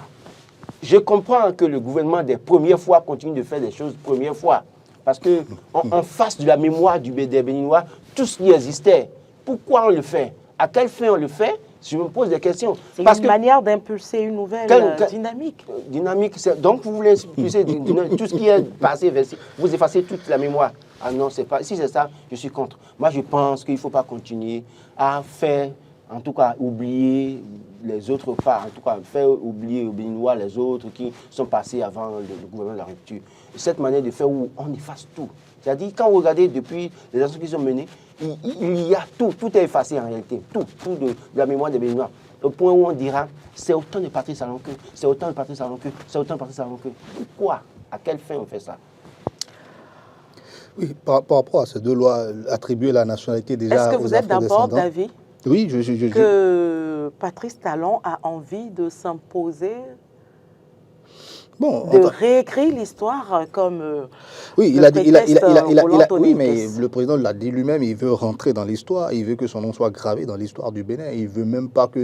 je comprends que le gouvernement des premières fois continue de faire des choses première fois. Parce qu'en face de la mémoire des Béninois, tout ce qui existait, pourquoi on le fait? À quelle fin on le fait? Je me pose des questions. C'est une manière d'impulser une nouvelle dynamique. Dynamique, donc vous voulez impulser tout ce qui est passé, vous effacez toute la mémoire. Ah non, c'est pas. Si c'est ça, je suis contre. Moi, je pense qu'il ne faut pas continuer à faire, en tout cas, oublier les autres pas, en tout cas, faire oublier aux Béninois les autres qui sont passés avant le gouvernement de la rupture. Cette manière de faire où on efface tout. C'est-à-dire, quand vous regardez depuis les actions qui sont menées, il y a tout est effacé en réalité, tout de la mémoire des Béninois. Au point où on dira, c'est autant de Patrice Talon-Que, c'est autant de Patrice Talon-Que, c'est autant de Patrice Talon-Que. Pourquoi? À quelle fin on fait ça? Oui, par rapport à ces 2 lois, attribuer la nationalité déjà aux Est-ce que vous êtes d'abord d'avis que Patrice Talon a envie de s'imposer, bon, de réécrire l'histoire comme oui, oui, mais le président l'a dit lui-même, il veut rentrer dans l'histoire, il veut que son nom soit gravé dans l'histoire du Bénin. Il veut même pas que,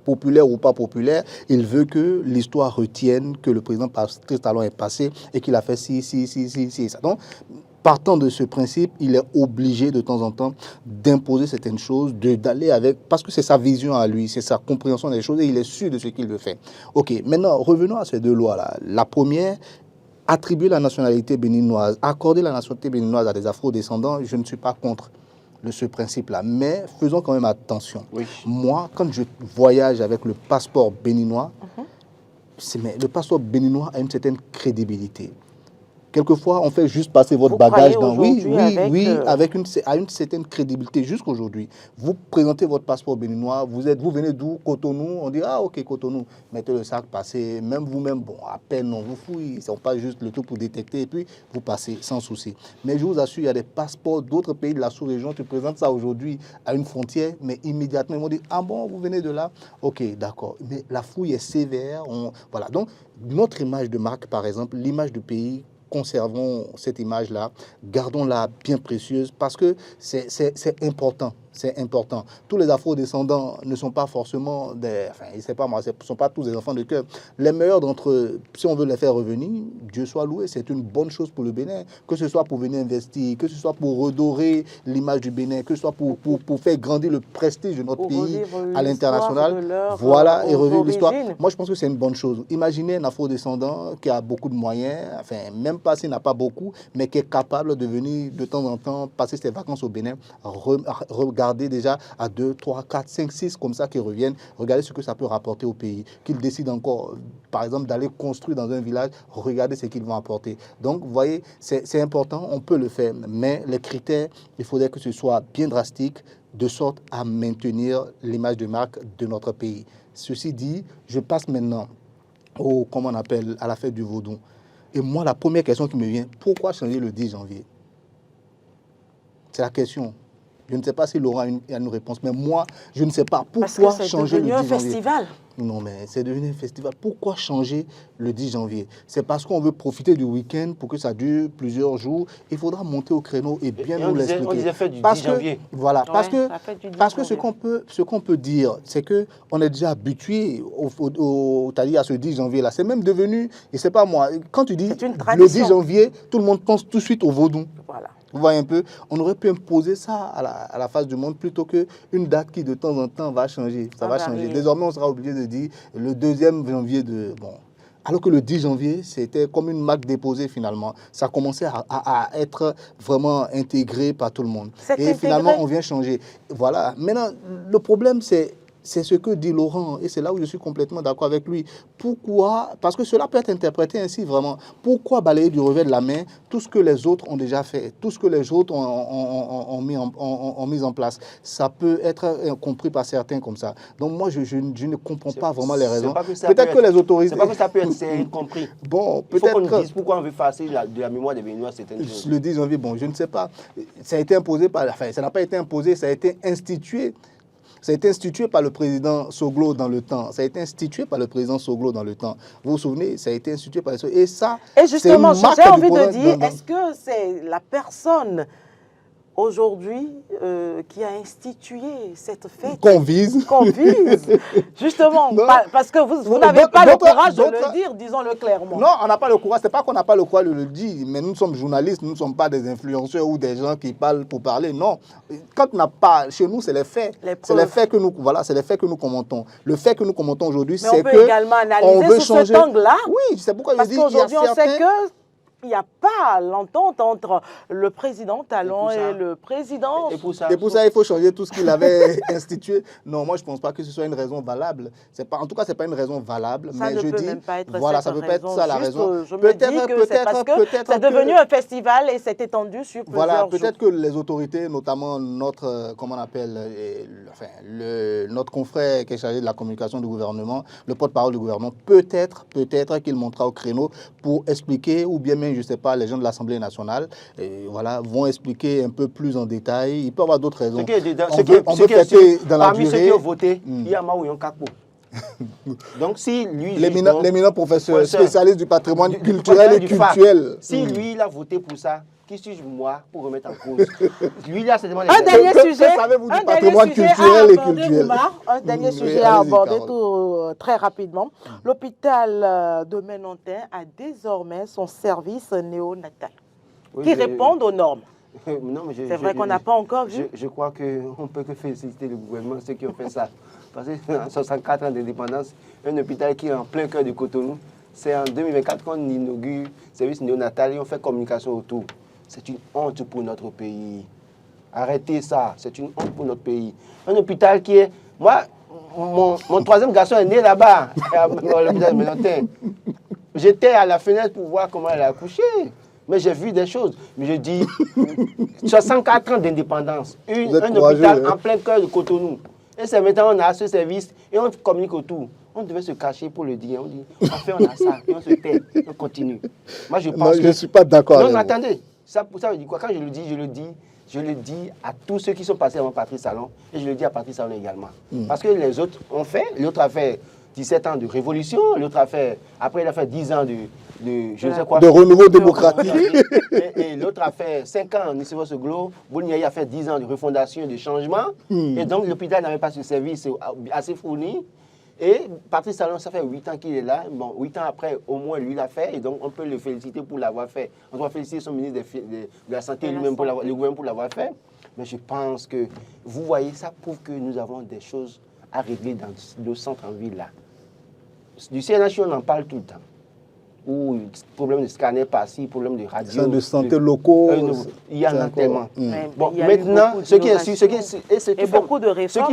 populaire ou pas populaire, il veut que l'histoire retienne que le président Patrice Talon est passé et qu'il a fait ci, ça. Donc, partant de ce principe, il est obligé de temps en temps d'imposer certaines choses, d'aller avec, parce que c'est sa vision à lui, c'est sa compréhension des choses et il est sûr de ce qu'il veut faire. Ok, maintenant, revenons à ces 2 lois-là. La première, attribuer la nationalité béninoise, accorder la nationalité béninoise à des afro-descendants, je ne suis pas contre ce principe-là, mais faisons quand même attention. Oui. Moi, quand je voyage avec le passeport béninois, le passeport béninois a une certaine crédibilité. Quelquefois, on fait juste passer votre bagage dans... avec une certaine crédibilité jusqu'aujourd'hui. Vous présentez votre passeport béninois, vous venez d'où? Cotonou. On dit, ah ok, Cotonou. Mettez le sac, passez. Même vous-même, bon, à peine on vous fouille. On passe juste le tout pour détecter et puis vous passez sans souci. Mais je vous assure, il y a des passeports d'autres pays de la sous-région. Tu présentes ça aujourd'hui à une frontière, mais immédiatement, ils vont dire, ah bon, vous venez de là? Ok, d'accord. Mais la fouille est sévère. Voilà. Donc, notre image de marque, par exemple, l'image du pays, conservons cette image-là, gardons-la bien précieuse parce que c'est important. C'est important. Tous les afro-descendants ne sont pas forcément des... Enfin, je ne sais pas moi, ce ne sont pas tous des enfants de cœur. Les meilleurs d'entre eux, si on veut les faire revenir, Dieu soit loué, c'est une bonne chose pour le Bénin. Que ce soit pour venir investir, que ce soit pour redorer l'image du Bénin, que ce soit pour faire grandir le prestige de notre pays à l'international. Voilà, et revivre l'histoire. Moi, je pense que c'est une bonne chose. Imaginez un afro-descendant qui a beaucoup de moyens, enfin, même pas s'il n'a pas beaucoup, mais qui est capable de venir de temps en temps passer ses vacances au Bénin, regarder déjà à 2, 3, 4, 5, 6 comme ça qui reviennent, regardez ce que ça peut rapporter au pays, qu'ils décident encore, par exemple, d'aller construire dans un village, regardez ce qu'ils vont apporter. Donc, vous voyez, c'est important, on peut le faire, mais les critères, il faudrait que ce soit bien drastique, de sorte à maintenir l'image de marque de notre pays. Ceci dit, je passe maintenant à la fête du Vaudou. Et moi, la première question qui me vient, pourquoi changer le 10 janvier? C'est la question. Je ne sais pas si Laurent a une réponse, mais moi, je ne sais pas pourquoi changer le 10 janvier. C'est devenu un festival. Non, mais c'est devenu un festival. Pourquoi changer le 10 janvier? C'est parce qu'on veut profiter du week-end pour que ça dure plusieurs jours. Il faudra monter au créneau et bien nous l'expliquer. On disait fête du 10 janvier. Voilà, parce que ce qu'on peut dire, c'est qu'on est déjà habitué à ce 10 janvier-là. C'est même devenu, et c'est pas moi, quand tu dis le 10 janvier, tout le monde pense tout de suite au vaudou. Voilà. Vous voyez un peu, on aurait pu imposer ça à la face du monde plutôt qu'une date qui de temps en temps va changer. Ça va changer. Désormais, on sera obligé de dire le 2e janvier de... Bon. Alors que le 10 janvier, c'était comme une marque déposée finalement. Ça commençait à être vraiment intégré par tout le monde. Et finalement, on vient changer. Voilà. Maintenant, le problème, c'est ce que dit Laurent, et c'est là où je suis complètement d'accord avec lui. Pourquoi? Parce que cela peut être interprété ainsi vraiment. Pourquoi balayer du revers de la main tout ce que les autres ont déjà fait, tout ce que les autres ont mis en place? Ça peut être compris par certains comme ça. Donc moi, je ne comprends pas vraiment les raisons. Peut-être que les autorités... C'est pas que ça peut être compris. Bon, il faut qu'on nous dise pourquoi on veut effacer de la mémoire des Béninois certaines choses. Le 10 janvier, bon, je ne sais pas. Ça a été imposé par... Enfin, ça n'a pas été imposé, ça a été institué. Ça a été institué par le président Soglo dans le temps. Ça a été institué par le président Soglo dans le temps. Vous vous souvenez, ça a été institué par... Et ça, et justement, j'ai envie de dire, est-ce que c'est la personne aujourd'hui qui a institué cette fête qu'on vise. Justement, parce que vous n'avez pas le courage de le dire, disons-le clairement. Non, on n'a pas le courage. Ce n'est pas qu'on n'a pas le courage de le dire, mais nous sommes journalistes, nous ne sommes pas des influenceurs ou des gens qui parlent pour parler. Non. Quand on n'a pas, chez nous, c'est les faits. C'est les faits que nous, voilà, c'est les faits que nous commentons. Le fait que nous commentons aujourd'hui, c'est que... Mais on peut également analyser sous cet angle-là. Oui, c'est pourquoi je dis... Parce qu'aujourd'hui, on sait que... Il n'y a pas l'entente entre le président Talon et le président. Et pour ça, il faut changer tout ce qu'il avait institué. Non, moi, je ne pense pas que ce soit une raison valable. En tout cas, ce n'est pas une raison valable. Ça ne peut même pas être voilà, ça ne peut pas être ça la raison. Je me dis que c'est parce que c'est devenu un festival et c'est étendu sur plusieurs jours. Peut-être que les autorités, notamment notre, notre confrère qui est chargé de la communication du gouvernement, le porte-parole du gouvernement, peut-être qu'il montera au créneau pour expliquer ou bien même, je ne sais pas, les gens de l'Assemblée nationale vont expliquer un peu plus en détail. Il peut y avoir d'autres raisons. Parmi ceux qui ont voté, il y a Maouyon Kakpo. Donc si lui... L'éminent professeur spécialiste du patrimoine culturel et cultuel. Si lui, il a voté pour ça, qui suis-je moi pour remettre en cause? Lui, là, c'est un dernier sujet. Savez-vous du patrimoine culturel et culturel? Un dernier sujet à aborder très rapidement. L'hôpital de Menontin a désormais son service néonatal qui répond aux normes. C'est vrai qu'on n'a pas encore vu. Je crois qu'on ne peut que féliciter le gouvernement, ceux qui ont fait ça. Parce qu'en 64 ans d'indépendance, un hôpital qui est en plein cœur de Cotonou, c'est en 2024 qu'on inaugure le service néonatal et on fait communication autour. C'est une honte pour notre pays. Arrêtez ça, c'est une honte pour notre pays. Un hôpital qui est... Moi, mon troisième garçon est né là-bas, à l'hôpital de Menontin. J'étais à la fenêtre pour voir comment elle a accouché. Mais j'ai vu des choses. Mais je dis, 64 ans d'indépendance, un hôpital en plein cœur de Cotonou. Et c'est maintenant qu'on a ce service et on communique autour. On devait se cacher pour le dire. On dit, enfin on a ça, et on se tait, on continue. Moi je pense je ne suis pas d'accord avec vous. Non, attendez. Pour ça, je dis quoi? Quand je le dis à tous ceux qui sont passés avant Patrice Talon, et je le dis à Patrice Talon également. Parce que les autres ont fait, l'autre a fait 17 ans de révolution, l'autre a fait, après il a fait 10 ans je ne sais quoi, de renouveau démocratique. Et l'autre a fait 5 ans, Nicéphore Soglo, Bouniaï a fait 10 ans de refondation et de changement. Et donc l'hôpital n'avait pas ce service assez fourni. Et Patrice Talon, ça fait 8 ans qu'il est là. Bon, 8 ans après, au moins, lui l'a fait. Et donc, on peut le féliciter pour l'avoir fait. On doit féliciter son ministre de la Santé, lui-même, le gouvernement pour l'avoir fait. Mais je pense que, vous voyez, ça prouve que nous avons des choses à régler dans le centre en ville, là. Du CNH, on en parle tout le temps. Ou problème de scanner par-ci, problème de radio. Centres de santé locaux. Il y en a tellement. Bon, maintenant, ce qui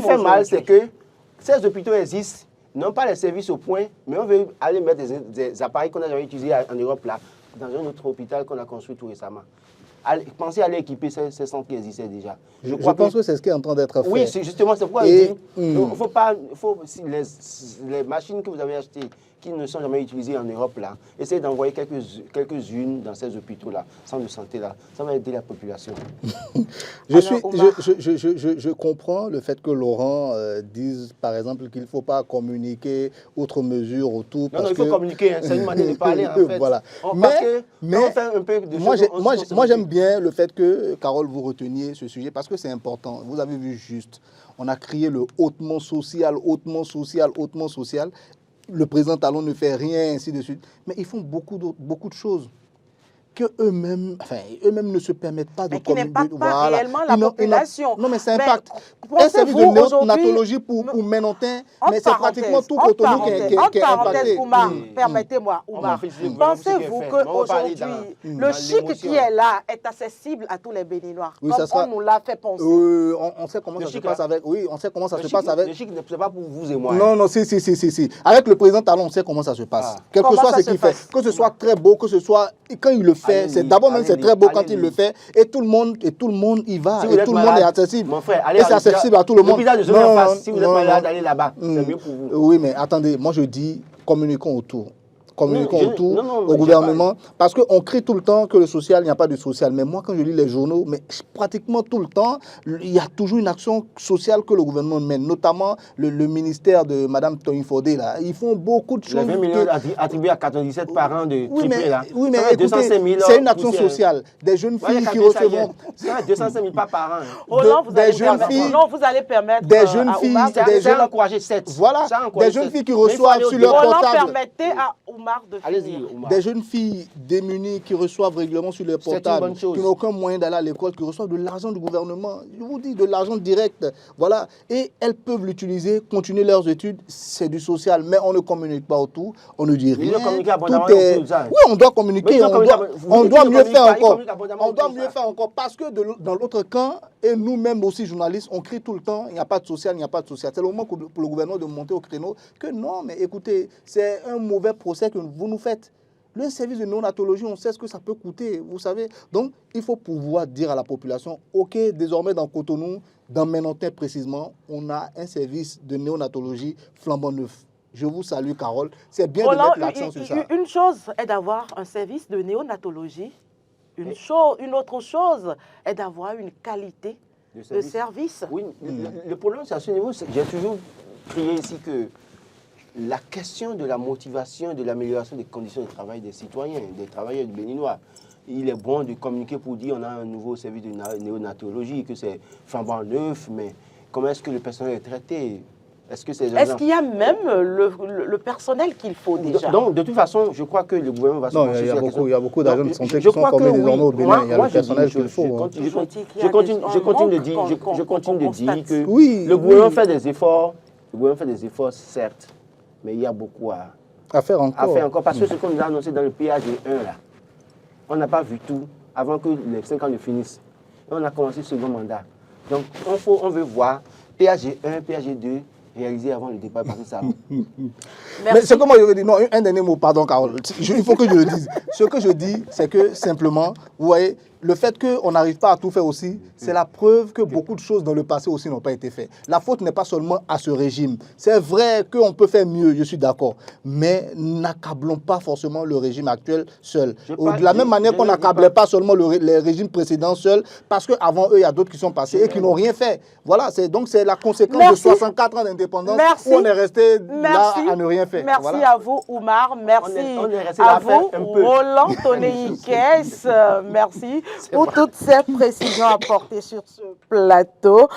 fait mal, c'est que ces hôpitaux existent, non pas les services au point, mais on veut aller mettre des appareils qu'on a jamais utilisés en Europe là, dans un autre hôpital qu'on a construit tout récemment. pensez à aller équiper ces centres qui existaient déjà. Je pense que c'est ce qui est en train d'être fait. Oui, justement, c'est pourquoi je dis, les machines que vous avez achetées, qui ne sont jamais utilisées en Europe, là, essayez d'envoyer quelques-unes dans ces hôpitaux-là, centres de santé-là. Ça va aider la population. Je comprends le fait que Laurent dise, par exemple, qu'il ne faut pas communiquer autre mesure autour. Non, il faut communiquer, hein, c'est une manière de parler, en fait. Voilà. Moi, j'aime bien le fait que, Carole, vous reteniez ce sujet, parce que c'est important. Vous avez vu juste, on a crié le hautement social, hautement social, hautement social. Le président Talon ne fait rien, ainsi de suite. Mais ils font beaucoup de choses que eux-mêmes ne se permettent pas de communiquer. Mais qui n'impactent pas réellement la population. Non, mais ça impacte. Un service de néonatologie pour Ménontin, mais c'est pratiquement tout Cotonou qui est impacté. Oumar, permettez-moi, Oumar. Pensez-vous qu'aujourd'hui, le chic qui est là est accessible à tous les Béninois, comme on nous l'a fait penser? On sait comment ça se passe avec... Oui, on sait comment ça se passe avec... Le chic, ce n'est pas pour vous et moi. Non, si. Avec le président Talon, on sait comment ça se passe. Quel que soit ce qu'il fait, que ce soit très beau, que ce soit... Quand il le fait, c'est d'abord même c'est très beau quand il le fait et tout le monde y va et tout le monde est accessible. Mon frère, et c'est accessible à tout le monde. Si vous êtes malade, allez là-bas, c'est mieux pour vous. Oui, mais attendez, moi je dis communiquons autour. Au gouvernement, parce qu'on crie tout le temps que le social, il n'y a pas de social. Mais moi, quand je lis les journaux, mais pratiquement tout le temps, il y a toujours une action sociale que le gouvernement mène, notamment le ministère de Mme Toyin Fodé, là. Ils font beaucoup de choses. Les 20 millions attribués à 97 parents de triplés, là. Oui, mais écoutez, c'est une action sociale. Des jeunes filles qui recevront... C'est 205 000 pas par an. Roland, vous allez permettre des jeunes filles... Ça a encouragé 7. Voilà, des jeunes filles qui reçoivent sur leur portable... Roland, permettez à Des jeunes filles démunies qui reçoivent régulièrement sur les portables, qui n'ont aucun moyen d'aller à l'école, qui reçoivent de l'argent du gouvernement, je vous dis de l'argent direct, voilà, et elles peuvent l'utiliser, continuer leurs études, c'est du social, mais on ne communique pas autour, on ne dit rien. Oui, on doit communiquer, on doit mieux faire encore. On doit mieux faire encore, parce que dans l'autre camp, et nous-mêmes aussi journalistes, on crie tout le temps, il n'y a pas de social, il n'y a pas de social. C'est le moment pour le gouvernement de monter au créneau que non, mais écoutez, c'est un mauvais procès que vous nous faites. Le service de néonatologie, on sait ce que ça peut coûter, vous savez. Donc, il faut pouvoir dire à la population, OK, désormais dans Cotonou, dans Ménontin précisément, on a un service de néonatologie flambant neuf. Je vous salue, Carole. C'est bien de mettre l'accent sur ça. Une chose est d'avoir un service de néonatologie. Une autre chose est d'avoir une qualité de service. Oui, le problème, c'est à ce niveau, j'ai toujours crié ici que la question de la motivation et de l'amélioration des conditions de travail des citoyens, des travailleurs du Béninois, il est bon de communiquer pour dire qu'on a un nouveau service de néonatologie, que c'est flambant neuf, mais comment est-ce que le personnel est traité? Est-ce qu'il y a même le personnel qu'il faut déjà? Donc, de toute façon, je crois que le gouvernement va se pencher sur la question. Il y a beaucoup d'agents de santé qui sont formés désormais au Bénin. Il y a le personnel qu'il faut. Je continue de dire que le gouvernement fait des efforts. Le gouvernement fait des efforts, certes, mais il y a beaucoup à faire encore. Parce que ce qu'on nous a annoncé dans le PAG1, là, on n'a pas vu tout avant que les 5 ans ne finissent. Et on a commencé le second mandat. Donc, on veut voir PAG1, PAG2, réalisé avant le départ par ça. Mais c'est comme moi je veux dire, non, un dernier mot, pardon Carole, il faut que je le dise. Ce que je dis, c'est que simplement, vous voyez, le fait qu'on n'arrive pas à tout faire aussi, c'est la preuve que beaucoup de choses dans le passé aussi n'ont pas été faites. La faute n'est pas seulement à ce régime. C'est vrai qu'on peut faire mieux, je suis d'accord, mais n'accablons pas forcément le régime actuel seul. De la même manière qu'on n'accablait pas seulement les régimes précédents seuls, parce qu'avant eux, il y a d'autres qui sont passés et qui n'ont rien fait. Voilà, donc c'est la conséquence de 64 ans d'indépendance où on est resté là à ne rien faire. Merci à vous, Oumar. Merci à vous, Roland Tonei-Kess. Merci pour toutes ces précisions apportées sur ce plateau.